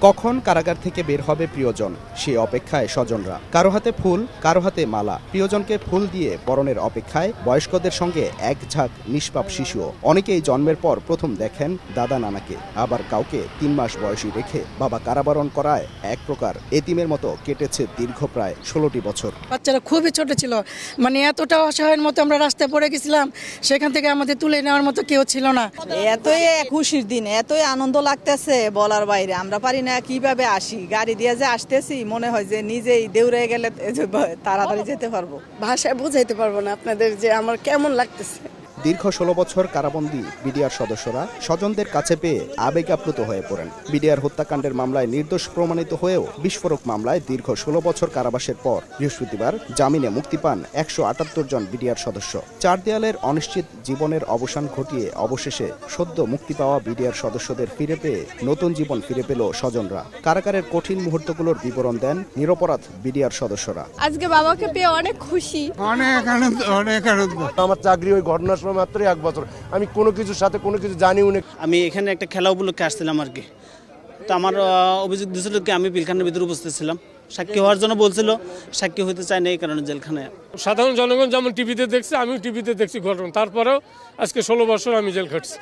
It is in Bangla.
কখন কারাগার থেকে বের হবে প্রিয়জন, সে অপেক্ষায় স্বজনরা। কারো হাতে ফুল, কারো হাতে মালা। প্রিয়জনকে ফুল দিয়ে বরণের অপেক্ষায় বয়স্কদের সঙ্গে এক ঝাঁক নিষ্পাপ শিশুও। অনেকেই জন্মের পর প্রথম দেখেন দাদা নানাকে, আবার কাউকে 3 মাস বয়সী রেখে বাবা কারাবরণ করায় এক প্রকার এতিমের মতো কেটেছে দীর্ঘ প্রায় 16টি বছর। বাচ্চারা খুবই ছোট ছিল, মানে এতটা অসহায়ের মতো আমরা রাস্তায় পড়ে গেছিলাম, সেখান থেকে আমাদের তুলে নেওয়ার মতো কেউ ছিল না। এতই খুশির দিন, এতই আনন্দ লাগতেছে বলার বাইরে। আমরা পারি না কিভাবে আসি, গাড়ি দিয়ে যে আসতেছি মনে হয় যে নিজেই দেউরে গেলে তাড়াতাড়ি যেতে পারবো। ভাষায় বুঝাইতে পারবো না আপনাদের যে আমার কেমন লাগতেছে। দীর্ঘ 16 বছর কারাবন্দী বিডিআর সদস্যরা স্বজনদের কাছে পেয়ে আবেগ আপ্লুত হয়ে পড়েন। বিডিআর হত্যাকাণ্ডের মামলায় নির্দোষ প্রমাণিত হয়েও বিস্ফোরক মামলায় দীর্ঘ 16 বছর কারাবাসের পর বৃহস্পতিবার জামিনে মুক্তি পান 178 জন বিডিআর সদস্য। 4 দেয়ালের অনিশ্চিত জীবনের অবসান ঘটিয়ে অবশেষে সদ্য মুক্তি পাওয়া বিডিআর সদস্যদের ফিরে পেয়ে নতুন জীবন ফিরে পেল স্বজনরা। কারাগারের কঠিন মুহূর্তগুলোর বিবরণ দেন নিরপরাধ বিডিআর সদস্যরা। আজকে বাবাকে পেয়ে অনেক খুশি, অনেক আনন্দ, অনেক আনন্দ। আমার চাকরি ওই ঘটনার মাত্র 1 বছর, আমি কোনো কিছুর সাথে কোনো কিছু জানিও না। আমি এখানে একটা খেলা উপলক্ষে আসছিলাম আর কি। তো আমার অভিযোগ দিয়েছিল কি আমি পিলখানার ভিতরে উপস্থিত ছিলাম, সাক্ষী হওয়ার জন্য বলছিল, সাক্ষী হতে চায় না, এই কারণে জেলখানায়। সাধারণ জনগণ যেমন টিভিতে দেখছে, আমিও টিভিতে দেখছি ঘটনা, তারপরেও আজকে 16 বছর আমি জেল খাটছি।